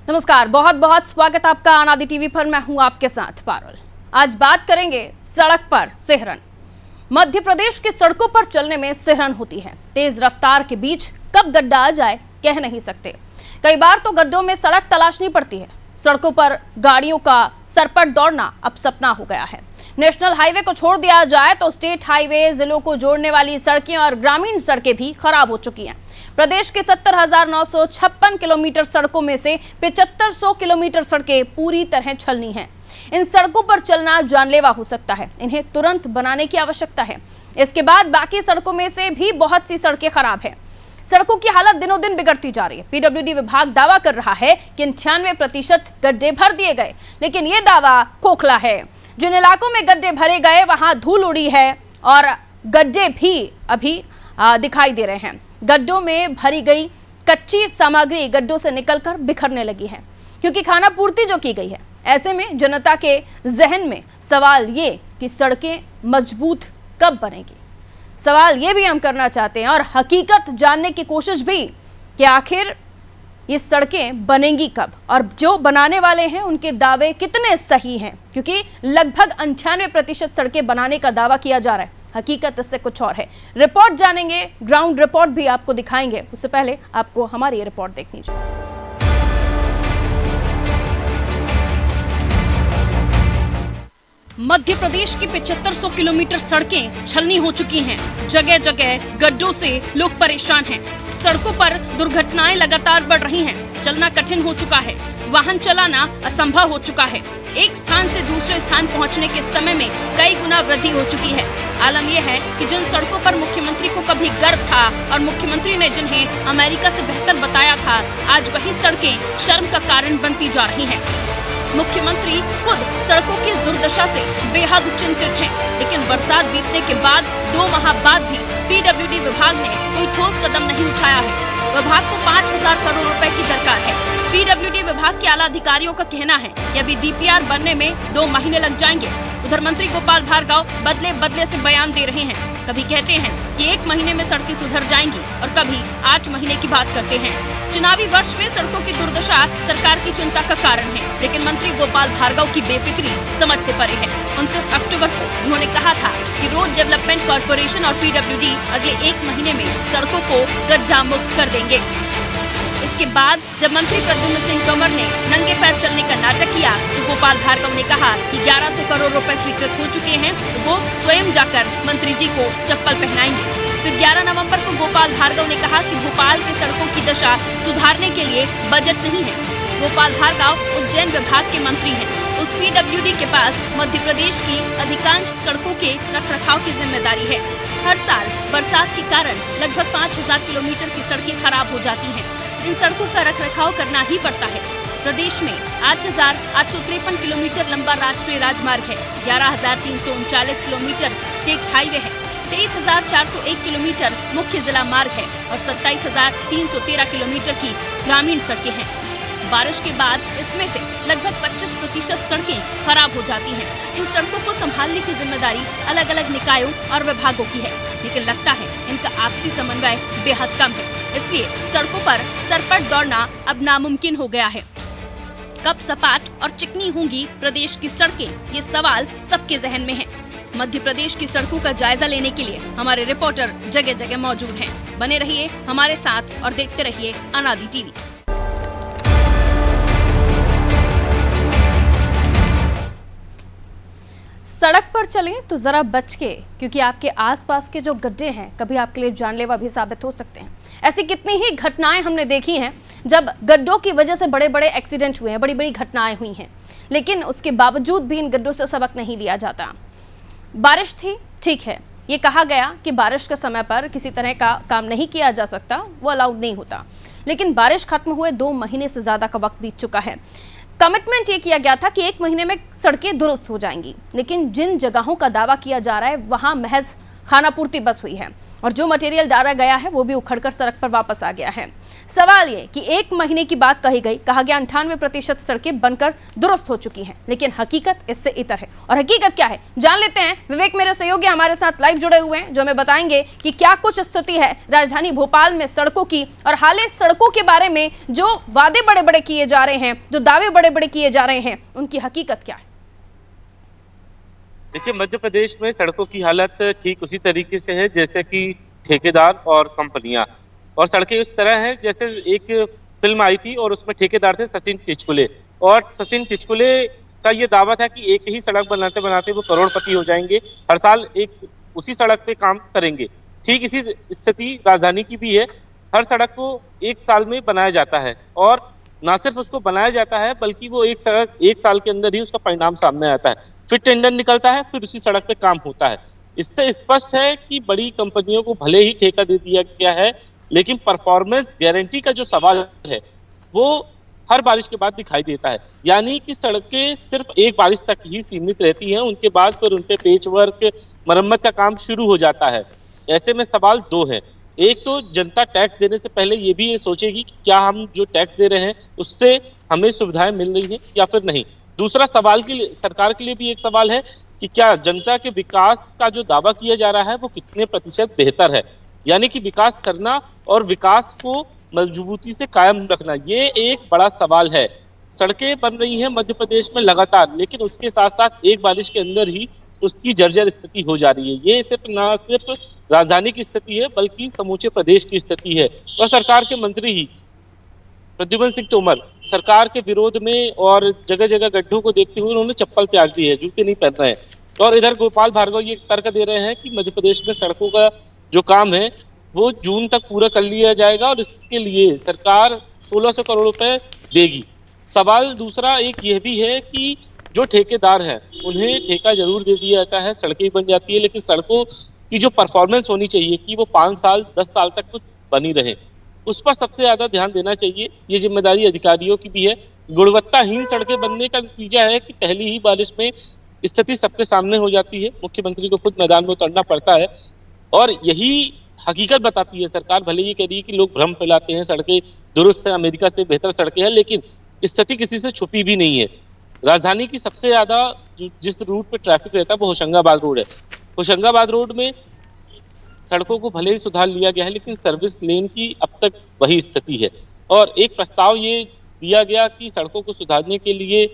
नमस्कार, बहुत बहुत स्वागत आपका अनादि टीवी पर। मैं हूं आपके साथ पारुल। आज बात करेंगे सड़क पर सिहरन। मध्य प्रदेश की सड़कों पर चलने में सिहरन होती है। तेज रफ्तार के बीच कब गड्ढा आ जाए कह नहीं सकते। कई बार तो गड्ढों में सड़क तलाशनी पड़ती है। सड़कों पर गाड़ियों का सरपट दौड़ना अब सपना हो गया है। नेशनल हाईवे को छोड़ दिया जाए तो स्टेट हाईवे, जिलों को जोड़ने वाली सड़कें और ग्रामीण सड़कें भी खराब हो चुकी हैं। प्रदेश के 70,956 किलोमीटर सड़कों में से 7500 किलोमीटर सड़कें पूरी तरह छलनी हैं। इन सड़कों पर चलना जानलेवा हो सकता है। इन्हें तुरंत बनाने की आवश्यकता है। इसके बाद बाकी सड़कों में से भी बहुत सी सड़कें खराब हैं। सड़कों की हालत दिनों दिन बिगड़ती जा रही है। पीडब्ल्यूडी विभाग दावा कर रहा है कि 98% गड्ढे भर दिए गए, लेकिन ये दावा खोखला है। जिन इलाकों में गड्ढे भरे गए वहां धूल उड़ी है और गड्ढे भी अभी दिखाई दे रहे हैं। गड्ढों में भरी गई कच्ची सामग्री गड्ढों से निकलकर बिखरने लगी है, क्योंकि खाना पूर्ति जो की गई है। ऐसे में जनता के जहन में सवाल ये कि सड़कें मजबूत कब बनेगी। सवाल ये भी हम करना चाहते हैं और हकीकत जानने की कोशिश भी कि आखिर ये सड़कें बनेंगी कब और जो बनाने वाले हैं उनके दावे कितने सही हैं, क्योंकि लगभग 98% सड़कें बनाने का दावा किया जा रहा है। हकीकत इससे कुछ और है। रिपोर्ट जानेंगे, ग्राउंड रिपोर्ट भी आपको दिखाएंगे। उससे पहले आपको हमारी ये रिपोर्ट देखनी चाहिए। मध्य प्रदेश की 7500 किलोमीटर सड़कें छलनी हो चुकी हैं। जगह जगह गड्ढों से लोग परेशान हैं। सड़कों पर दुर्घटनाएं लगातार बढ़ रही हैं। चलना कठिन हो चुका है। वाहन चलाना असंभव हो चुका है। एक स्थान से दूसरे स्थान पहुंचने के समय में कई गुना वृद्धि हो चुकी है। आलम यह है कि जिन सड़कों पर मुख्यमंत्री को कभी गर्व था और मुख्यमंत्री ने जिन्हें अमेरिका से बेहतर बताया था, आज वही सड़कें शर्म का कारण बनती जा रही हैं। मुख्यमंत्री खुद सड़कों की दुर्दशा से बेहद चिंतित हैं, लेकिन बरसात बीतने के बाद 2 माह बाद भी पीडब्ल्यूडी विभाग ने कोई ठोस कदम नहीं उठाया है। विभाग को 5000 करोड़ रुपए की दरकार है। पीडब्ल्यूडी विभाग के आला अधिकारियों का कहना है कि अभी डीपीआर बनने में 2 महीने लग जाएंगे। उधर मंत्री गोपाल भार्गव बदले से बयान दे रहे हैं। कभी कहते हैं कि 1 महीने में सड़कें सुधर जाएंगी और कभी 8 महीने की बात करते हैं। चुनावी वर्ष में सड़कों की दुर्दशा सरकार की चिंता का कारण है, लेकिन मंत्री गोपाल भार्गव की बेफिक्री समझ से परे है। 29 अक्टूबर को उन्होंने कहा था कि रोड डेवलपमेंट कॉर्पोरेशन और पीडब्ल्यूडी अगले 1 महीने में सड़कों को गड्ढा मुक्त कर देंगे। इसके बाद जब मंत्री प्रद्युम्न सिंह तोमर ने नंगे पैर चलने का नाटक किया तो गोपाल भार्गव ने कहा कि 1100 करोड़ रुपए स्वीकृत हो चुके हैं, तो वो स्वयं जाकर मंत्री जी को चप्पल पहनाएंगे। फिर 11 नवंबर को गोपाल भार्गव ने कहा कि भोपाल की सड़कों की दशा सुधारने के लिए बजट नहीं है। गोपाल भार्गव उज्जैन विभाग के मंत्री हैं। उस पीडब्ल्यूडी के पास मध्य प्रदेश की अधिकांश सड़कों के रखरखाव की जिम्मेदारी है। हर साल बरसात के कारण लगभग 5000 किलोमीटर की सड़कें खराब हो जाती हैं। इन सड़कों का रखरखाव करना ही पड़ता है। प्रदेश में 8853 किलोमीटर लंबा राष्ट्रीय राजमार्ग है। 11339 किलोमीटर स्टेट हाईवे है। 23401 किलोमीटर मुख्य जिला मार्ग है और 27313 किलोमीटर की ग्रामीण सड़कें हैं। बारिश के बाद इसमें से लगभग 25% सड़कें खराब हो जाती हैं। इन सड़कों को संभालने की जिम्मेदारी अलग अलग निकायों और विभागों की है, लेकिन लगता है इनका आपसी समन्वय बेहद कम है। इसलिए सड़कों पर सरपट दौड़ना अब नामुमकिन हो गया है। कब सपाट और चिकनी होंगी प्रदेश की सड़कें, ये सवाल सबके जहन में है। मध्य प्रदेश की सड़कों का जायजा लेने के लिए हमारे रिपोर्टर जगह जगह मौजूद हैं। बने रहिए हमारे साथ और देखते रहिए अनादि टीवी। सड़क पर चलें तो जरा बच के, क्योंकि आपके आसपास के जो गड्ढे हैं कभी आपके लिए जानलेवा भी साबित हो सकते हैं। ऐसी कितनी ही घटनाएं हमने देखी हैं जब गड्ढों की वजह से बड़े बड़े एक्सीडेंट हुए हैं, बड़ी बड़ी घटनाएं हुई हैं, लेकिन उसके बावजूद भी इन गड्ढों से सबक नहीं लिया जाता। बारिश थी, ठीक है, ये कहा गया कि बारिश के समय पर किसी तरह का काम नहीं किया जा सकता, वो अलाउड नहीं होता, लेकिन बारिश खत्म हुए 2 महीने से ज़्यादा का वक्त बीत चुका है। कमिटमेंट ये किया गया था कि 1 महीने में सड़कें दुरुस्त हो जाएंगी, लेकिन जिन जगहों का दावा किया जा रहा है वहाँ महज खानापूर्ति बस हुई है और जो मटेरियल डाला गया है वो भी उखड़कर सड़क पर वापस आ गया है। सवाल ये कि 1 महीने की बात कही गई, कहा गया 98% सड़कें बनकर दुरुस्त हो चुकी हैं, लेकिन हकीकत इससे इतर है। और हकीकत क्या है जान लेते हैं। विवेक मेरे सहयोगी हमारे साथ लाइव जुड़े हुए हैं, जो हमें बताएंगे कि क्या कुछ स्थिति है राजधानी भोपाल में सड़कों की, और हाल ही सड़कों के बारे में जो वादे बड़े बड़े किए जा रहे हैं, जो दावे बड़े बड़े किए जा रहे हैं, उनकी हकीकत क्या है। देखिए, मध्य प्रदेश में सड़कों की हालत ठीक उसी तरीके से है जैसे कि ठेकेदार और कंपनियां, और सड़कें उस तरह हैं जैसे एक फिल्म आई थी और उसमें ठेकेदार थे सचिन टिचकुले, और सचिन टिचकुले का ये दावा था कि एक ही सड़क बनाते बनाते वो करोड़पति हो जाएंगे, हर साल एक उसी सड़क पे काम करेंगे। ठीक इसी स्थिति राजधानी की भी है। हर सड़क को एक साल में बनाया जाता है, और ना सिर्फ उसको बनाया जाता है बल्कि वो एक सड़क एक साल के अंदर ही उसका परिणाम सामने आता है, फिर टेंडर निकलता है, फिर उसी सड़क पे काम होता है। इससे स्पष्ट है कि बड़ी कंपनियों को भले ही ठेका दे दिया गया है, लेकिन परफॉर्मेंस गारंटी का जो सवाल है वो हर बारिश के बाद दिखाई देता है। यानी कि सड़कें सिर्फ एक बारिश तक ही सीमित रहती हैं, उनके बाद फिर उनपे पेच वर्क, मरम्मत का काम शुरू हो जाता है। ऐसे में सवाल दो हैं। एक तो जनता टैक्स देने से पहले ये भी सोचेगी कि क्या हम जो टैक्स दे रहे हैं उससे हमें सुविधाएं मिल रही हैं या फिर नहीं। दूसरा सवाल के लिए सरकार के लिए भी एक सवाल है कि क्या जनता के विकास का जो दावा किया जा रहा है वो कितने प्रतिशत बेहतर है। यानी कि विकास करना और विकास को मजबूती से कायम रखना, ये एक बड़ा सवाल है। सड़कें बन रही हैं मध्य प्रदेश में लगातार, लेकिन उसके साथ साथ एक बारिश के अंदर ही उसकी जर्जर स्थिति हो जा रही है। ये सिर्फ राजधानी की स्थिति है बल्कि समूचे प्रदेश की स्थिति है। और सरकार के मंत्री ही प्रद्युम्न सिंह तोमर सरकार के विरोध में और जगह जगह गड्ढों को देखते हुए उन्होंने चप्पल त्याग दी है, जूते नहीं पहन रहे हैं। और इधर गोपाल भार्गव ये तर्क दे रहे हैं कि मध्य प्रदेश में सड़कों का जो काम है वो जून तक पूरा कर लिया जाएगा और इसके लिए सरकार 1600 करोड़ रुपए देगी। सवाल दूसरा एक यह भी है कि जो ठेकेदार हैं उन्हें ठेका जरूर दे दिया जाता है, सड़कें बन जाती है, लेकिन सड़कों की जो परफॉर्मेंस होनी चाहिए कि वो 5 साल 10 साल तक कुछ बनी रहे, उस पर सबसे ज्यादा ध्यान देना चाहिए। ये जिम्मेदारी अधिकारियों की भी है। गुणवत्ताहीन सड़कें बनने का नतीजा है कि पहली ही बारिश में स्थिति सबके सामने हो जाती है, मुख्यमंत्री को खुद मैदान में उतरना पड़ता है, और यही हकीकत बताती है। सरकार भले ही कह रही है कि लोग भ्रम फैलाते हैं, सड़कें दुरुस्त है, अमेरिका से बेहतर सड़कें हैं, लेकिन स्थिति किसी से छुपी भी नहीं है। राजधानी की सबसे ज्यादा जिस रूट पे ट्रैफिक रहता है वो होशंगाबाद रोड है। होशंगाबाद रोड में सड़कों को भले ही सुधार लिया गया है, लेकिन सर्विस लेन की अब तक वही स्थिति है। और एक प्रस्ताव ये दिया गया कि सड़कों को सुधारने के लिए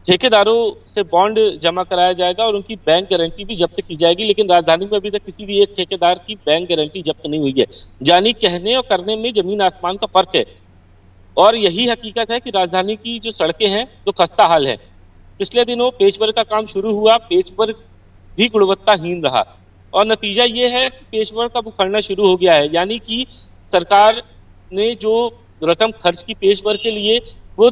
ठेकेदारों से बॉन्ड जमा कराया जाएगा और उनकी बैंक गारंटी भी जब्त की जाएगी, लेकिन राजधानी में अभी तक किसी भी एक ठेकेदार की बैंक गारंटी जब्त नहीं हुई है। यानी कहने और करने में जमीन आसमान का फर्क है। और यही हकीकत है कि राजधानी की जो सड़कें हैं तो खस्ता हाल है। पिछले दिनों पेचवर्क का काम शुरू हुआ, पेचवर्क भी गुणवत्ताहीन रहा, और नतीजा ये है कि पेचवर्क अब उखड़ना शुरू हो गया है। यानी कि सरकार ने जो रकम खर्च की पेचवर्क के लिए, वो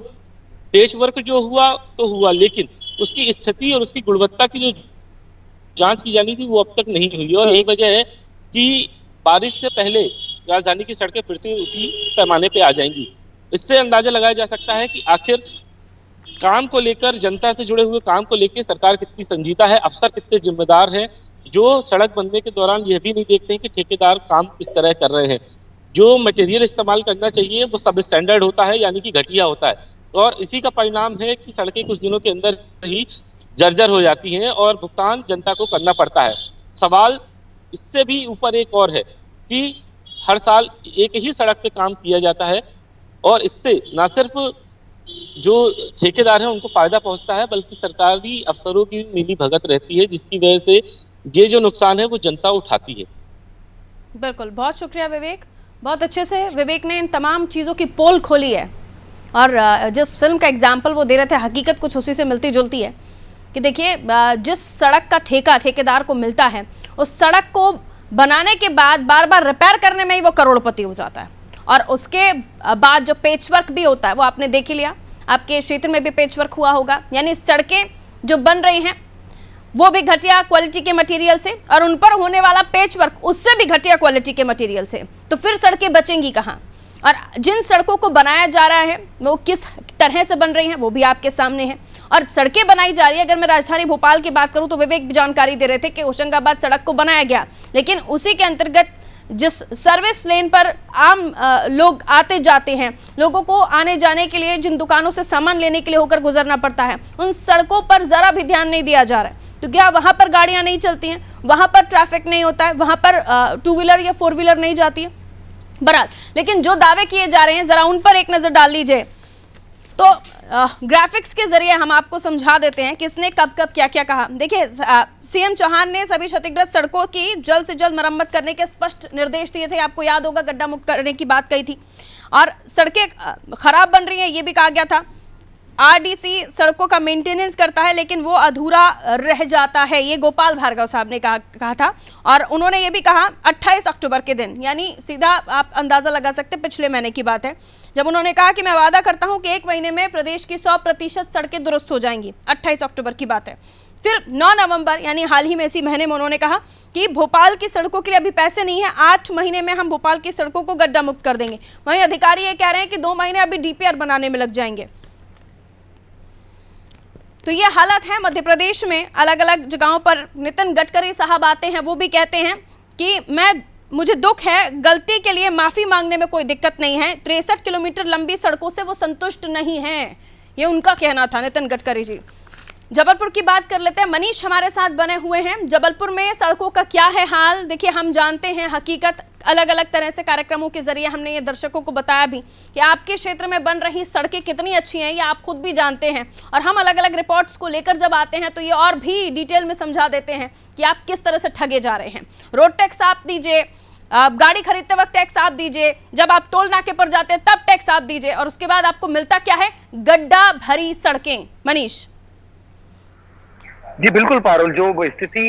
पेचवर्क जो हुआ तो हुआ, लेकिन उसकी स्थिति और उसकी गुणवत्ता की जो जांच की जानी थी वो अब तक नहीं हुई। और यही वजह है कि बारिश से पहले राजधानी की सड़कें फिर से उसी पैमाने पे आ जाएंगी। इससे अंदाजा लगाया जा सकता है कि आखिर काम को लेकर, जनता से जुड़े हुए काम को लेकर सरकार कितनी संजीदा है, अफसर कितने जिम्मेदार हैं, जो सड़क बनने के दौरान यह भी नहीं देखते हैं कि ठेकेदार काम किस तरह कर रहे हैं। जो मटेरियल इस्तेमाल करना चाहिए वो सब स्टैंडर्ड होता है, यानी कि घटिया होता है, और इसी का परिणाम है कि सड़कें कुछ दिनों के अंदर ही जर्जर हो जाती हैं और भुगतान जनता को करना पड़ता है। सवाल इससे भी ऊपर एक और है कि हर साल एक ही सड़क पे काम किया जाता है, और इससे ना सिर्फ जो ठेकेदार हैं उनको फायदा पहुंचता है, बल्कि सरकारी अफसरों की मिली भगत रहती है, जिसकी वजह से ये जो नुकसान है वो जनता उठाती है। बिल्कुल, बहुत शुक्रिया विवेक। बहुत अच्छे से विवेक ने इन तमाम चीज़ों की पोल खोली है, और जिस फिल्म का एग्जाम्पल वो दे रहे थे हकीकत कुछ उसी से मिलती जुलती है कि देखिए, जिस सड़क का ठेका ठेकेदार को मिलता है, उस सड़क को बनाने के बाद बार बार रिपेयर करने में ही वो करोड़पति हो जाता है। और उसके बाद जो पेचवर्क भी होता है वो आपने देख ही लिया, आपके क्षेत्र में भी पेचवर्क हुआ होगा। यानी सड़कें जो बन रही हैं वो भी घटिया क्वालिटी के मटेरियल से, और उन पर होने वाला पेचवर्क उससे भी घटिया क्वालिटी के मटेरियल से, तो फिर सड़कें बचेंगी कहाँ। और जिन सड़कों को बनाया जा रहा है वो किस तरह से बन रही हैं वो भी आपके सामने है। और सड़कें बनाई जा रही है, अगर मैं राजधानी भोपाल की बात करूं तो विवेक भी जानकारी दे रहे थे कि होशंगाबाद सड़क को बनाया गया, लेकिन उसी के अंतर्गत जिस सर्विस लेन पर आम लोग आते जाते हैं, लोगों को आने जाने के लिए जिन दुकानों से सामान लेने के लिए होकर गुजरना पड़ता है, उन सड़कों पर जरा भी ध्यान नहीं दिया जा रहा है। तो क्या वहां पर गाड़ियां नहीं चलती हैं, वहां पर ट्रैफिक नहीं होता है, वहां पर 2 व्हीलर या 4 व्हीलर नहीं जाती है? बहरहाल, लेकिन जो दावे किए जा रहे हैं जरा उन पर एक नजर डाल लीजिए। तो ग्राफिक्स के जरिए हम आपको समझा देते हैं किसने कब कब क्या क्या कहा। देखिए, सीएम चौहान ने सभी क्षतिग्रस्त सड़कों की जल्द से जल्द मरम्मत करने के स्पष्ट निर्देश दिए थे। आपको याद होगा, गड्ढा मुक्त करने की बात कही थी और सड़कें खराब बन रही हैं ये भी कहा गया था। आरडीसी सड़कों का मेंटेनेंस करता है लेकिन वो अधूरा रह जाता है, ये गोपाल भार्गव साहब ने कहा था। और उन्होंने ये भी कहा 28 अक्टूबर के दिन, यानी सीधा आप अंदाजा लगा सकते हैं पिछले महीने की बात है, जब उन्होंने कहा कि मैं वादा करता हूं कि 1 महीने में प्रदेश की 100% सड़कें दुरुस्त हो जाएंगी। 28 अक्टूबर की बात है। फिर 9 नवंबर यानी हाल ही में इसी महीने में उन्होंने कहा कि भोपाल की सड़कों के लिए अभी पैसे नहीं है, 8 महीने में हम भोपाल की सड़कों को गड्ढा मुक्त कर देंगे। वहीं अधिकारी ये कह रहे हैं कि 2 महीने अभी डीपीआर बनाने में लग जाएंगे। तो ये हालत है मध्य प्रदेश में। अलग अलग जगहों पर नितिन गडकरी साहब आते हैं, वो भी कहते हैं कि मुझे दुख है, गलती के लिए माफी मांगने में कोई दिक्कत नहीं है, 63 किलोमीटर लंबी सड़कों से वो संतुष्ट नहीं है, ये उनका कहना था, नितिन गडकरी जी। जबलपुर की बात कर लेते हैं, मनीष हमारे साथ बने हुए हैं। जबलपुर में सड़कों का क्या है हाल? देखिए, हम जानते हैं हकीकत, अलग अलग तरह से कार्यक्रमों के जरिए हमने ये दर्शकों को बताया भी कि आपके क्षेत्र में बन रही सड़कें कितनी अच्छी हैं, ये आप खुद भी जानते हैं। और हम अलग अलग रिपोर्ट्स को लेकर जब आते हैं तो ये और भी डिटेल में समझा देते हैं कि आप किस तरह से ठगे जा रहे हैं। रोड टैक्स आप दीजिए, आप गाड़ी खरीदते वक्त टैक्स आप दीजिए, जब आप टोल नाके पर जाते हैं तब टैक्स आप दीजिए, और उसके बाद आपको मिलता क्या है? गड्ढा भरी सड़कें। मनीष जी बिल्कुल पारुल, जो स्थिति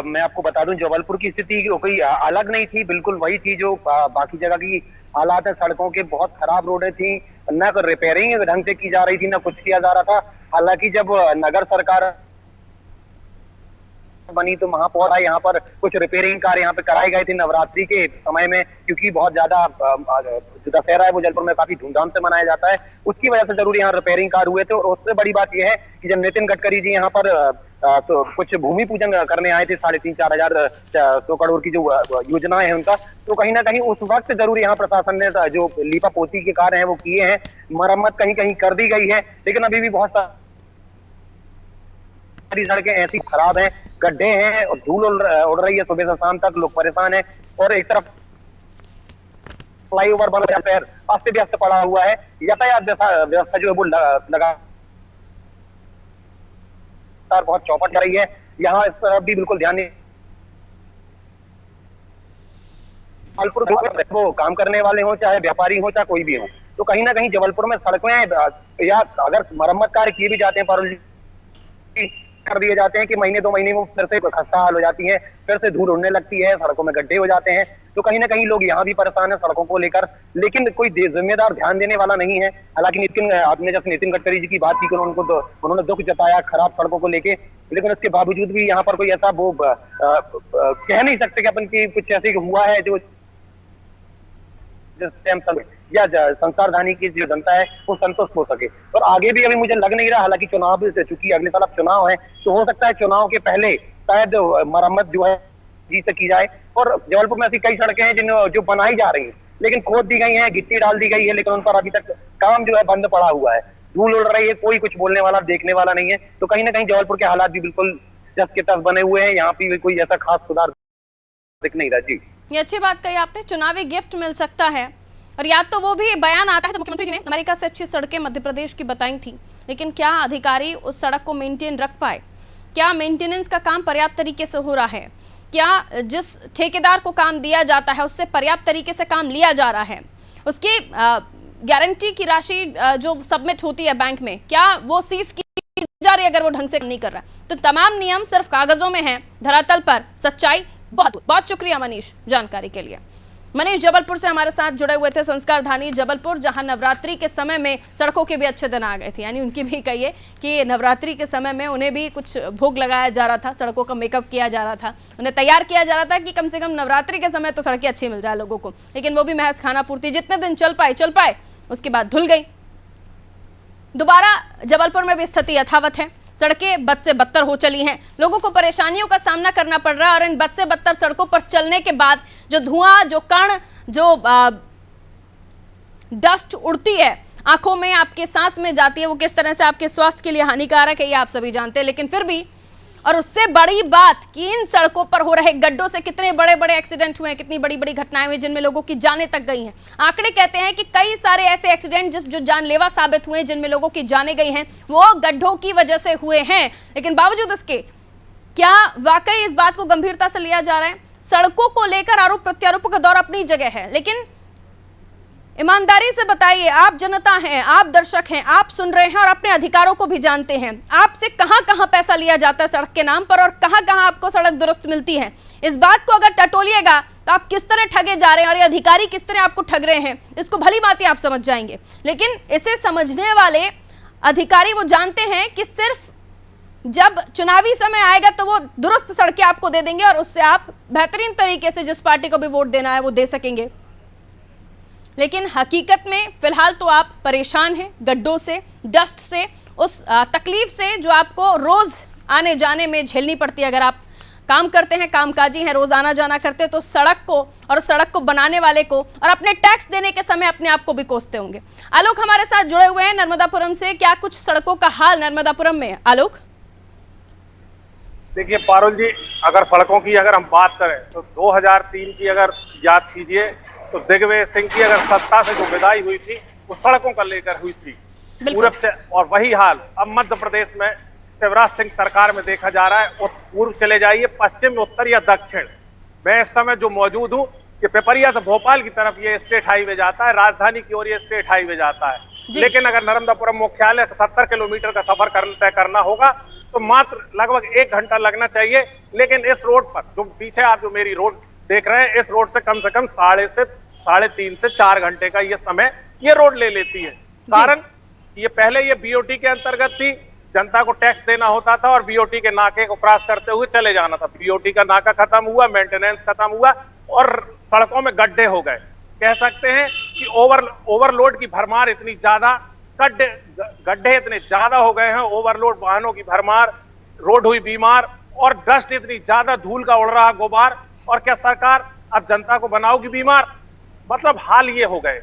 मैं आपको बता दूं, जबलपुर की स्थिति कोई अलग नहीं थी, बिल्कुल वही थी जो बाकी जगह की हालात है। सड़कों के बहुत खराब रोडें थी, न रिपेयरिंग ढंग से की जा रही थी, न कुछ किया जा रहा था। हालांकि जब नगर सरकार बनी तो महापौर आए, यहाँ पर कुछ रिपेयरिंग कार्य यहाँ पे कराए गए थे नवरात्रि के समय में, क्योंकि बहुत ज्यादा दशहरा है वो जबलपुर में काफी धूमधाम से मनाया जाता है, उसकी वजह से जरूर यहाँ रिपेयरिंग कार्य हुए थे। और उससे बड़ी बात यह है कि जब नितिन गडकरी जी यहाँ पर तो कुछ भूमि पूजन करने आए थे, 3,500-4,000 100 करोड़ की जो योजनाएं हैं उनका, तो कहीं ना कहीं उस वक्त जरूर यहाँ प्रशासन ने जो लीपा पोती के कार्य हैं वो किए हैं, मरम्मत कहीं कहीं कर दी गई है, लेकिन अभी भी बहुत सारी सड़कें ऐसी खराब हैं, गड्ढे हैं और धूल उड़ रही है सुबह से शाम तक, लोग परेशान हैं। और एक तरफ फ्लाईओवर बन रहा है, अस्त व्यस्त पड़ा हुआ है, यातायात व्यवस्था जो है वो लगा बहुत चौपट कर रही है। यहाँ इस तरफ भी बिल्कुल ध्यान नहीं, जबलपुर वो काम करने वाले हो, चाहे व्यापारी हो, चाहे कोई भी हो, तो कहीं ना कहीं जबलपुर में सड़कें या अगर मरम्मत कार्य किए भी जाते हैं पारुल जी, कर दिए जाते हैं कि महीने 2 महीने में फिर से खस्ता हाल हो जाती है, फिर से धूल उड़ने लगती है, सड़कों में गड्ढे हो जाते हैं। तो कहीं ना कहीं लोग यहाँ भी परेशान है सड़कों को लेकर, लेकिन कोई जिम्मेदार ध्यान देने वाला नहीं है। हालांकि आपने जैसे नितिन गडकरी जी की बात की कि उन्होंने दुख जताया खराब सड़कों को लेके, लेकिन उसके बावजूद भी यहाँ पर कोई ऐसा वो कह नहीं सकते कि अपन की कुछ ऐसे हुआ है जो या संसारधानी की जो जनता है वो संतुष्ट हो सके। और आगे भी अभी मुझे लग नहीं रहा, हालांकि चुनाव चूंकि अगले साल अब चुनाव है, तो हो सकता है चुनाव के पहले शायद मरम्मत जो है जी से की जाए। और जबलपुर में ऐसी कई सड़कें हैं जो बनाई जा रही हैं, लेकिन खोद दी गई हैं, गिट्टी डाल दी गई है, लेकिन उन पर अभी तक काम जो है बंद पड़ा हुआ है, धूल उड़ रही है, कोई कुछ बोलने वाला देखने वाला नहीं है। तो कहीं ना कहीं जबलपुर के हालात भी बिल्कुल जस के तस बने हुए हैं, यहाँ पे कोई ऐसा खास सुधार दिख नहीं रहा। जी, ये अच्छी बात कही आपने, चुनावी गिफ्ट मिल सकता है। और या तो वो भी बयान आता है जब मुख्यमंत्री जी ने अमेरिका से अच्छी सड़कें मध्य प्रदेश की बताई थी, लेकिन क्या अधिकारी उस सड़क को मेंटेन रख पाए? क्या मेंटेनेंस का काम पर्याप्त तरीके से हो रहा है? क्या जिस ठेकेदार को काम दिया जाता है उससे पर्याप्त तरीके से काम लिया जा रहा है? उसकी गारंटी की राशि जो सबमिट होती है बैंक में, क्या वो सीज की जा रही है अगर वो ढंग से नहीं कर रहा है? तो तमाम नियम सिर्फ कागजों में हैं, धरातल पर सच्चाई बहुत बहुत शुक्रिया मनीष जानकारी के लिए। मनीष जबलपुर से हमारे साथ जुड़े हुए थे, संस्कार धानी जबलपुर, जहां नवरात्रि के समय में सड़कों के भी अच्छे दिन आ गए थे, यानी उनकी भी कहिए कि नवरात्रि के समय में उन्हें भी कुछ भोग लगाया जा रहा था, सड़कों का मेकअप किया जा रहा था, उन्हें तैयार किया जा रहा था कि कम से कम नवरात्रि के समय तो सड़कें अच्छी मिल जाए लोगों को, लेकिन वो भी महज खाना पूर्ति, जितने दिन चल पाए उसके बाद धुल गई। दोबारा जबलपुर में भी स्थिति यथावत है, सड़कें बद से बदतर हो चली हैं, लोगों को परेशानियों का सामना करना पड़ रहा है और इन बद से बदतर सड़कों पर चलने के बाद जो धुआं, जो कण, जो डस्ट उड़ती है आंखों में, आपके सांस में जाती है, वो किस तरह से आपके स्वास्थ्य के लिए हानिकारक है ये आप सभी जानते हैं। लेकिन फिर भी, और उससे बड़ी बात कि इन सड़कों पर हो रहे गड्ढों से कितने बड़े बड़े एक्सीडेंट हुए हैं, कितनी बड़ी बड़ी घटनाएं हुई जिनमें लोगों की जानें तक गई हैं। आंकड़े कहते हैं कि कई सारे ऐसे एक्सीडेंट जो जानलेवा साबित हुए, जिनमें लोगों की जानें गई हैं, वो गड्ढों की वजह से हुए हैं। लेकिन बावजूद इसके क्या वाकई इस बात को गंभीरता से लिया जा रहा है? सड़कों को लेकर आरोप प्रत्यारोपों का दौर अपनी जगह है, लेकिन ईमानदारी से बताइए, आप जनता हैं, आप दर्शक हैं, आप सुन रहे हैं और अपने अधिकारों को भी जानते हैं। आपसे कहां कहां पैसा लिया जाता है सड़क के नाम पर और कहां कहां आपको सड़क दुरुस्त मिलती है? इस बात को अगर टटोलिएगा तो आप किस तरह ठगे जा रहे हैं और ये अधिकारी किस तरह आपको ठग रहे हैं, इसको भली बात आप समझ जाएंगे। लेकिन इसे समझने वाले अधिकारी वो जानते हैं कि सिर्फ जब चुनावी समय आएगा तो वो दुरुस्त सड़कें आपको दे देंगे और उससे आप बेहतरीन तरीके से जिस पार्टी को भी वोट देना है वो दे सकेंगे। लेकिन हकीकत में फिलहाल तो आप परेशान हैं गड्ढों से, डस्ट से, उस तकलीफ से जो आपको रोज आने जाने में झेलनी पड़ती है। अगर आप काम करते हैं, कामकाजी हैं, रोज आना जाना करते हैं, तो सड़क को और सड़क को बनाने वाले को और अपने टैक्स देने के समय अपने आप को भी कोसते होंगे। आलोक हमारे साथ जुड़े हुए हैं नर्मदापुरम से। क्या कुछ सड़कों का हाल नर्मदापुरम में? आलोक, देखिए पारुल जी, अगर सड़कों की अगर हम बात करें तो 2003 की अगर याद कीजिए तो दिग्विजय सिंह की अगर सत्ता से जो विदाई हुई थी वो सड़कों का लेकर हुई थी पूर्व से, और वही हाल अब मध्य प्रदेश में शिवराज सिंह सरकार में देखा जा रहा है। और पूर्व चले जाइए, पश्चिम, उत्तर या दक्षिण, मैं इस समय जो मौजूद हूँ कि पिपरिया से भोपाल की तरफ ये स्टेट हाईवे जाता है, राजधानी की ओर ये स्टेट हाईवे जाता है। लेकिन अगर नर्मदापुरम मुख्यालय 70 किलोमीटर का सफर तय करना होगा तो मात्र लगभग 1 घंटा लगना चाहिए। लेकिन इस रोड पर जो पीछे आप जो मेरी रोड देख रहे हैं, इस रोड से कम 3.5 से 4 घंटे का ये समय ये रोड ले लेती है। कारण ये पहले ये बीओटी के अंतर्गत थी, जनता को टैक्स देना होता था और बीओटी के नाके को क्रॉस करते हुए चले जाना था। बीओटी का नाका खत्म हुआ, मेंटेनेंस खत्म हुआ और सड़कों में गड्ढे हो गए। कह सकते हैं कि ओवरलोड की भरमार इतनी ज्यादा, गड्ढे इतने ज्यादा हो गए हैं, ओवरलोड वाहनों की भरमार, रोड हुई बीमार और डस्ट इतनी ज्यादा, धूल का उड़ रहा गुबार। और क्या सरकार अब जनता को बनाओगी बीमार? मतलब हाल ये हो गए।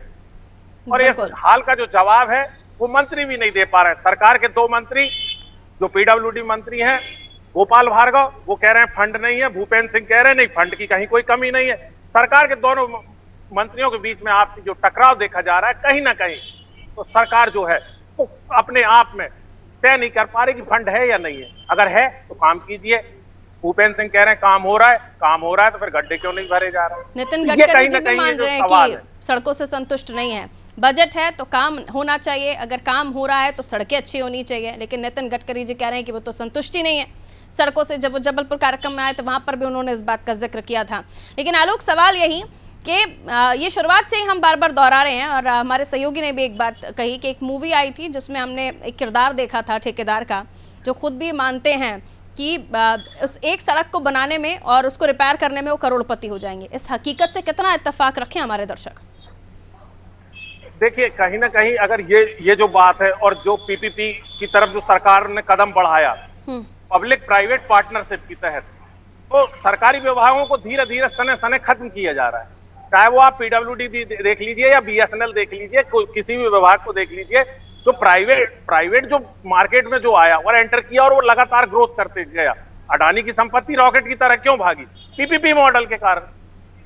और इस हाल का जो जवाब है वो मंत्री भी नहीं दे पा रहे हैं। सरकार के 2 मंत्री जो पीडब्ल्यूडी मंत्री हैं, गोपाल भार्गव, वो कह रहे हैं फंड नहीं है, भूपेंद्र सिंह कह रहे हैं नहीं, फंड की कहीं कोई कमी नहीं है। सरकार के दोनों मंत्रियों के बीच में आपसी जो टकराव देखा जा रहा है, कहीं ना कहीं तो सरकार जो है वो अपने आप में तय नहीं कर पा रही कि फंड है या नहीं है। अगर है तो काम कीजिए। भूपेंद्र सिंह कह रहे हैं काम हो रहा है, तो फिर गड्ढे क्यों नहीं भरे जा रहे? नितिन गडकरी जी भी मान रहे हैं कि सड़कों से संतुष्ट नहीं है। बजट है तो काम होना चाहिए, अगर काम हो रहा है तो सड़कें अच्छी होनी चाहिए। लेकिन नितिन गडकरी जी कह रहे हैं कि वो तो संतुष्टि नहीं है सड़कों से। जब वो जबलपुर कार्यक्रम में आए तो वहां पर भी उन्होंने इस बात का जिक्र किया था। लेकिन आलोक, सवाल यही कि ये शुरुआत से ही हम बार बार दोहरा रहे हैं और हमारे सहयोगी ने भी एक बात कही कि एक मूवी आई थी जिसमें हमने एक किरदार देखा था ठेकेदार का, जो खुद भी मानते हैं कि उस एक सड़क को बनाने में और उसको रिपेयर करने में वो करोड़पति हो जाएंगे। इस हकीकत से कितना इत्तेफाक रखें हमारे दर्शक? देखिए, कहीं ना कहीं अगर ये जो बात है और जो पीपीपी की तरफ जो सरकार ने कदम बढ़ाया पब्लिक प्राइवेट पार्टनरशिप के तहत, तो सरकारी विभागों को धीरे धीरे सने सने खत्म किया जा रहा है। चाहे वो आप पीडब्ल्यूडी देख लीजिए या बीएसएनएल देख लीजिए, किसी भी विभाग को देख लीजिए, तो प्राइवेट जो मार्केट में जो आया और एंटर किया और वो लगातार ग्रोथ करते गया। अडानी की संपत्ति रॉकेट की तरह क्यों भागी? पीपीपी मॉडल के कारण।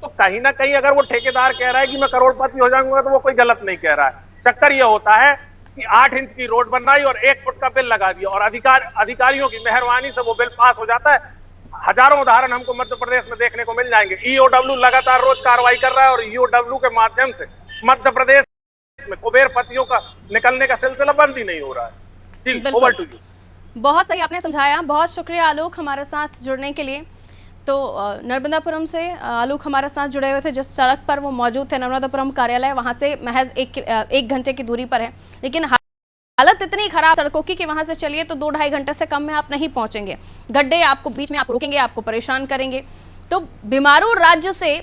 तो कहीं ना कहीं अगर वो ठेकेदार कह रहा है कि मैं करोड़पति हो जाऊंगा, तो वो कोई गलत नहीं कह रहा है। चक्कर ये होता है कि 8 इंच की रोड बनाई और 1 फुट का बिल लगा दिया और अधिकारियों की मेहरबानी से वो बिल पास हो जाता है। हजारों उदाहरण हमको मध्य प्रदेश में देखने को मिल जाएंगे। ईओडब्ल्यू लगातार रोज कार्रवाई कर रहा है और ईओडब्ल्यू के माध्यम से मध्य प्रदेश में कुबेरपतियों का निकलने का सिलसिला बंद ही नहीं हो रहा है। जी, ओवर टू यू। बहुत सही आपने समझाया, बहुत शुक्रिया आलोक हमारे साथ जुड़ने के लिए। तो नर्मदापुरम से आलोक हमारे साथ जुड़े हुए थे, जिस सड़क पर वो मौजूद थे नर्मदापुरम कार्यालय, वहाँ से महज एक घंटे की दूरी पर है। लेकिन हालत इतनी खराब सड़कों की कि वहाँ से चलिए तो 2-2.5 घंटे से कम में आप नहीं पहुँचेंगे। गड्ढे आपको बीच में आप रोकेंगे, आपको परेशान करेंगे। तो बीमारू राज्य से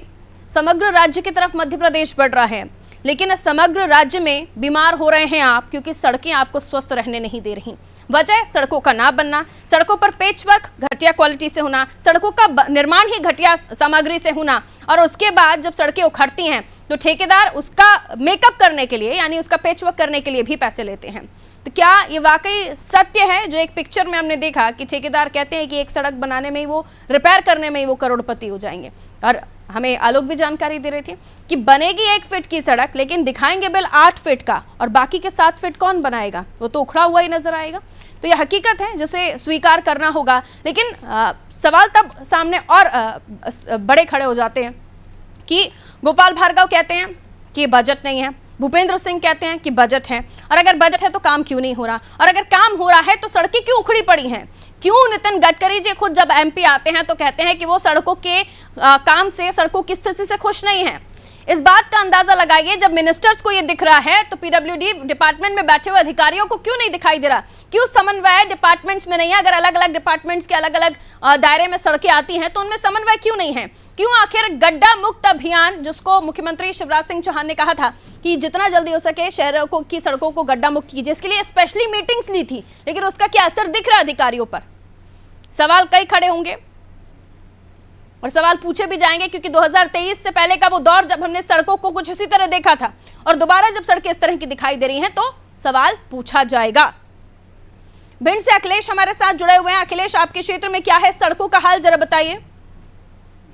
समग्र राज्य की तरफ मध्य प्रदेश बढ़ रहा है। लेकिन समग्र राज्य में बीमार हो रहे हैं आप, क्योंकि सड़कें आपको स्वस्थ रहने नहीं दे रही। वजह सड़कों का ना बनना, सड़कों पर पेचवर्क घटिया क्वालिटी से होना, सड़कों का निर्माण ही घटिया सामग्री से होना, और उसके बाद जब सड़कें उखड़ती हैं तो ठेकेदार उसका मेकअप करने के लिए, यानी उसका पेचवर्क करने के लिए भी पैसे लेते हैं। तो क्या ये वाकई सत्य है जो एक पिक्चर में हमने देखा कि ठेकेदार कहते हैं कि एक सड़क बनाने में ही वो, रिपेयर करने में ही वो करोड़पति हो जाएंगे? और हमें आलोक भी जानकारी दे रहे थे कि बनेगी 1 फीट की सड़क, लेकिन दिखाएंगे बिल 8 फीट का, और बाकी के 7 फीट कौन बनाएगा? वो तो उखड़ा हुआ ही नजर आएगा। तो यह हकीकत है जिसे स्वीकार करना होगा। लेकिन सवाल तब सामने और बड़े खड़े हो जाते हैं कि गोपाल भार्गव कहते हैं कि बजट नहीं है, भूपेंद्र सिंह कहते हैं कि बजट है, और अगर बजट है तो काम क्यों नहीं हो रहा, और अगर काम हो रहा है तो सड़कें क्यों उखड़ी पड़ी हैं? क्यों नितिन गडकरी जी खुद जब एमपी आते हैं तो कहते हैं कि वो सड़कों के काम से, सड़कों की स्थिति से खुश नहीं है? इस बात का अंदाजा लगाइए, जब मिनिस्टर्स को ये दिख रहा है तो पीडब्ल्यूडी डिपार्टमेंट में बैठे हुए अधिकारियों को क्यों नहीं दिखाई दे रहा? क्यों समन्वय डिपार्टमेंट्स में नहीं है? अगर अलग अलग डिपार्टमेंट्स के अलग अलग दायरे में सड़कें आती हैं तो उनमें समन्वय क्यों नहीं है? क्यों आखिर गड्ढा मुक्त अभियान, जिसको मुख्यमंत्री शिवराज सिंह चौहान ने कहा था कि जितना जल्दी हो सके शहरों की सड़कों को गड्ढा मुक्त कीजिए, इसके लिए स्पेशली मीटिंग्स ली थी, लेकिन उसका क्या असर दिख रहा है अधिकारियों पर? सवाल कई खड़े होंगे और सवाल पूछे भी जाएंगे, क्योंकि 2023 से पहले का वो दौर जब हमने सड़कों को कुछ इसी तरह देखा था, और दोबारा जब सड़कें इस तरह की दिखाई दे रही हैं तो सवाल पूछा जाएगा। भिंड से अखिलेश हमारे साथ जुड़े हुए हैं। अखिलेश, आपके क्षेत्र में क्या है सड़कों का हाल, जरा बताइए।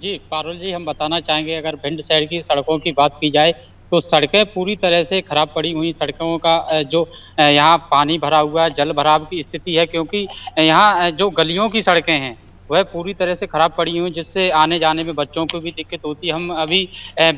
जी पारुल जी, हम बताना चाहेंगे, अगर भिंड शहर की सड़कों की बात की जाए तो सड़कें पूरी तरह से खराब पड़ी हुई। सड़कों का जो यहाँ पानी भरा हुआ है, जल भराव की स्थिति है, क्योंकि यहाँ जो गलियों की सड़कें हैं वह पूरी तरह से खराब पड़ी हुई, जिससे आने जाने में बच्चों को भी दिक्कत होती है। हम अभी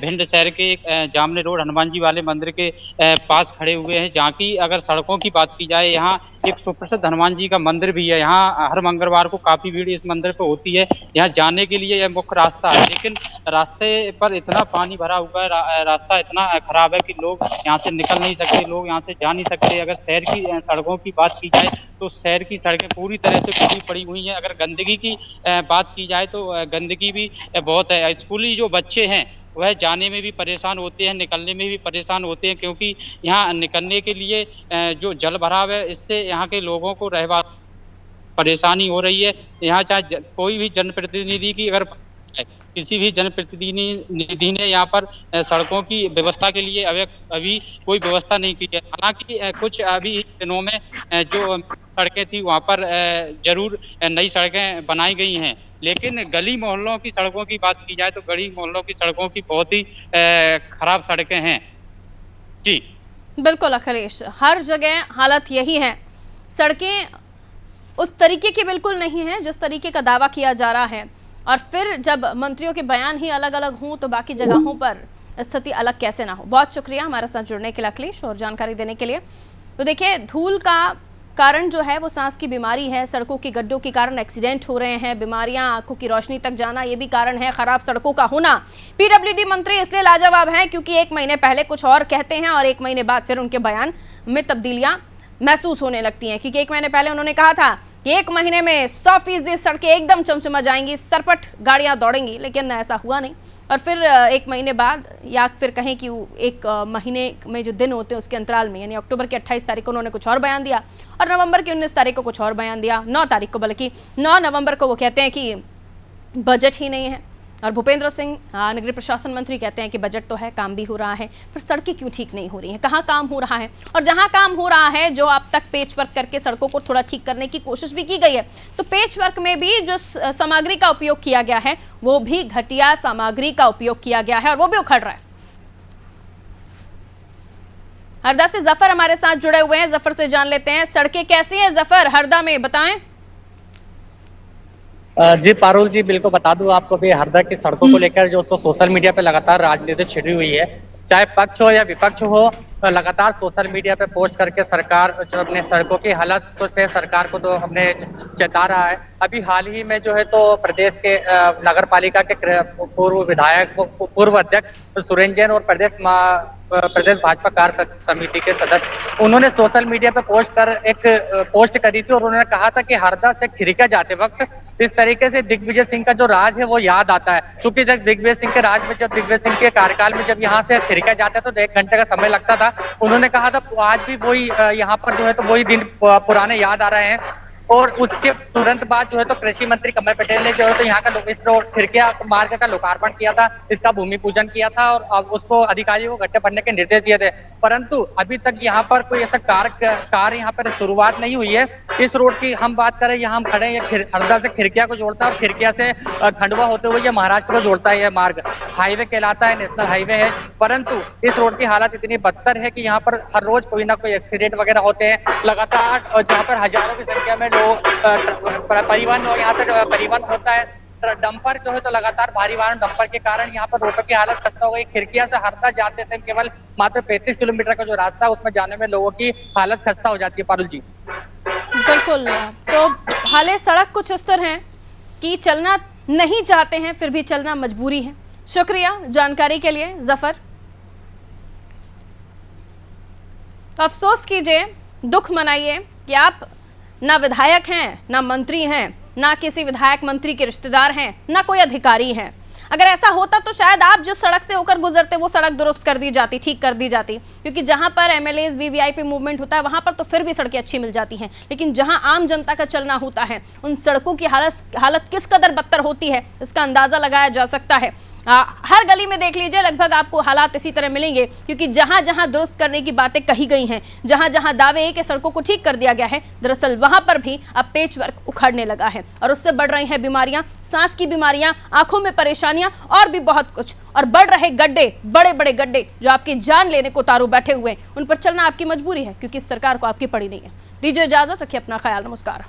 भिंड शहर के जामने रोड हनुमान जी वाले मंदिर के पास खड़े हुए हैं, जहाँ की अगर सड़कों की बात की जाए, यहाँ एक सुप्रसिद्ध हनुमान जी का मंदिर भी है। यहाँ हर मंगलवार को काफ़ी भीड़ इस मंदिर पर होती है। यहाँ जाने के लिए यह मुख्य रास्ता है, लेकिन रास्ते पर इतना पानी भरा हुआ है, रास्ता इतना खराब है कि लोग यहाँ से निकल नहीं सकते, लोग यहाँ से जा नहीं सकते। अगर शहर की सड़कों की बात की जाए तो शहर की सड़कें पूरी तरह से खुली पड़ी हुई हैं। अगर गंदगी की बात की जाए तो गंदगी भी बहुत है। स्कूली जो बच्चे हैं वह जाने में भी परेशान होते हैं, निकलने में भी परेशान होते हैं, क्योंकि यहाँ निकलने के लिए जो जल भराव है, इससे यहाँ के लोगों को रहवा परेशानी हो रही है। यहाँ चाहे कोई भी जनप्रतिनिधि की, अगर किसी भी जनप्रतिनिधि ने यहाँ पर सड़कों की व्यवस्था के लिए अभी कोई व्यवस्था नहीं की है। हालांकि कुछ अभी दिनों में जो सड़कें थी वहाँ पर जरूर नई सड़कें बनाई गई हैं, लेकिन गली मोहल्लों की सड़कों की बात की जाए तो गली मोहल्लों की सड़कों की बहुत ही खराब सड़कें हैं। जी बिल्कुल अखिलेश, हर जगह हालत यही है। सड़कें उस तरीके की बिल्कुल नहीं है जिस तरीके का दावा किया जा रहा है, और फिर जब मंत्रियों के बयान ही अलग अलग हों तो बाकी जगहों पर स्थिति अलग कैसे ना हो। बहुत शुक्रिया हमारे साथ जुड़ने के लिए अखिलेश और जानकारी देने के लिए। तो देखिए, धूल का कारण जो है वो सांस की बीमारी है, सड़कों के गड्ढों के कारण एक्सीडेंट हो रहे हैं, बीमारियां, आंखों की रोशनी तक जाना, ये भी कारण है खराब सड़कों का होना। पीडब्ल्यूडी मंत्री इसलिए लाजवाब हैं क्योंकि 1 महीने पहले कुछ और कहते हैं और 1 महीने बाद फिर उनके बयान में तब्दीलियां महसूस होने लगती हैं, क्योंकि 1 महीने पहले उन्होंने कहा था कि 1 महीने में 100% सड़कें एकदम चमचमा जाएंगी, सरपट गाड़ियां दौड़ेंगी, लेकिन ऐसा हुआ नहीं। और फिर 1 महीने बाद, या फिर कहें कि 1 महीने में जो दिन होते हैं उसके अंतराल में, यानी अक्टूबर की 28 तारीख को उन्होंने कुछ और बयान दिया और नवंबर की 19 तारीख को कुछ और बयान दिया। 9 तारीख को, बल्कि 9 नवंबर को वो कहते हैं कि बजट ही नहीं है, और भूपेंद्र सिंह नगरीय प्रशासन मंत्री कहते हैं कि बजट तो है, काम भी हो रहा है, पर सड़कें क्यों ठीक नहीं हो रही हैं? कहाँ काम हो रहा है? और जहाँ काम हो रहा है, जो अब तक पेच वर्क करके सड़कों को थोड़ा ठीक करने की कोशिश भी की गई है, तो पेच वर्क में भी जो सामग्री का उपयोग किया गया है वो भी घटिया सामग्री का उपयोग किया गया है, और वो भी उखड़ रहा है। हरदा से जफर हमारे साथ जुड़े हुए हैं, जफर से जान लेते हैं सड़कें कैसी हैं। जफर, हरदा में बताएं। जी पारुल जी, बिल्कुल बता दूं आपको भी, हरदा की सड़कों को लेकर जो तो सोशल मीडिया पे लगातार राजनीति छिड़ी हुई है, चाहे पक्ष हो या विपक्ष हो, लगातार सोशल मीडिया पे पोस्ट करके सरकार जो अपने सड़कों की हालत से सरकार को तो हमने चेता रहा है। अभी हाल ही में जो है तो प्रदेश के नगर पालिका के पूर्व विधायक, पूर्व अध्यक्ष सुरेंद्र जैन और प्रदेश प्रदेश भाजपा कार्य समिति के सदस्य, उन्होंने सोशल मीडिया पे पोस्ट करी थी और उन्होंने कहा था कि हरदा से खिरका जाते वक्त इस तरीके से दिग्विजय सिंह का जो राज है वो याद आता है। चूंकि जब दिग्विजय सिंह के राज में, जब दिग्विजय सिंह के कार्यकाल में जब यहाँ से खिरका जाते तो 1 घंटे का समय लगता था। उन्होंने कहा था आज भी वही यहाँ पर जो है तो वही दिन पुराने याद आ रहे हैं। और उसके तुरंत बाद जो है तो कृषि मंत्री कमल पटेल ने जो है तो यहाँ का इस खिरकिया मार्ग का लोकार्पण किया था, इसका भूमि पूजन किया था और अब उसको अधिकारियों को गड्ढे भरने के निर्देश दिए थे। परंतु अभी तक यहाँ पर कोई ऐसा कार्य यहाँ पर शुरुआत नहीं हुई है। इस रोड की हम बात करें, यहाँ हम खड़े हैं, हरदा से खिरकिया को जोड़ता है और खिरकिया से खंडवा होते हुए ये महाराष्ट्र को जोड़ता है। यह मार्ग हाईवे कहलाता है, नेशनल हाईवे है। परंतु इस रोड की हालत इतनी बदतर है कि यहाँ पर हर रोज कोई ना कोई एक्सीडेंट वगैरह होते हैं लगातार, जहाँ पर हजारों की संख्या में परिवहन यहाँ से परिवहन होता है। डंपर जो है तो लगातार भारी वाहन डंपर के कारण यहाँ पर रोडों की हालत खस्ता हो गई। खिरकिया से हरदा जाते थे केवल मात्र 35 किलोमीटर का जो रास्ता है उसमें जाने में लोगों की हालत खस्ता हो जाती है। पारुल जी, बिल्कुल। तो हाले सड़क कुछ इस तरह है कि चलना नहीं चाहते हैं फिर भी चलना मजबूरी है। शुक्रिया जानकारी के लिए जफर। अफसोस कीजिए, दुख मनाइए कि आप ना विधायक हैं, ना मंत्री हैं, ना किसी विधायक मंत्री के रिश्तेदार हैं, ना कोई अधिकारी हैं। अगर ऐसा होता तो शायद आप जिस सड़क से होकर गुजरते वो सड़क दुरुस्त कर दी जाती, ठीक कर दी जाती, क्योंकि जहां पर एमएलएज वीवीआईपी मूवमेंट होता है वहां पर तो फिर भी सड़कें अच्छी मिल जाती हैं, लेकिन जहां आम जनता का चलना होता है उन सड़कों की हालत किस कदर बदतर होती है इसका अंदाजा लगाया जा सकता है। हर गली में देख लीजिए लगभग आपको हालात इसी तरह मिलेंगे, क्योंकि जहां जहां दुरुस्त करने की बातें कही गई हैं, जहां जहां दावे कि सड़कों को ठीक कर दिया गया है, दरअसल वहां पर भी अब पेचवर्क उखड़ने लगा है और उससे बढ़ रही हैं बीमारियां, सांस की बीमारियां, आंखों में परेशानियां और भी बहुत कुछ। और बढ़ रहे गड्ढे, बड़े बड़े गड्ढे जो आपकी जान लेने को तारू बैठे हुए, उन पर चलना आपकी मजबूरी है क्योंकि सरकार को आपकी पड़ी नहीं है। दीजिए इजाजत, रखिए अपना ख्याल, नमस्कार।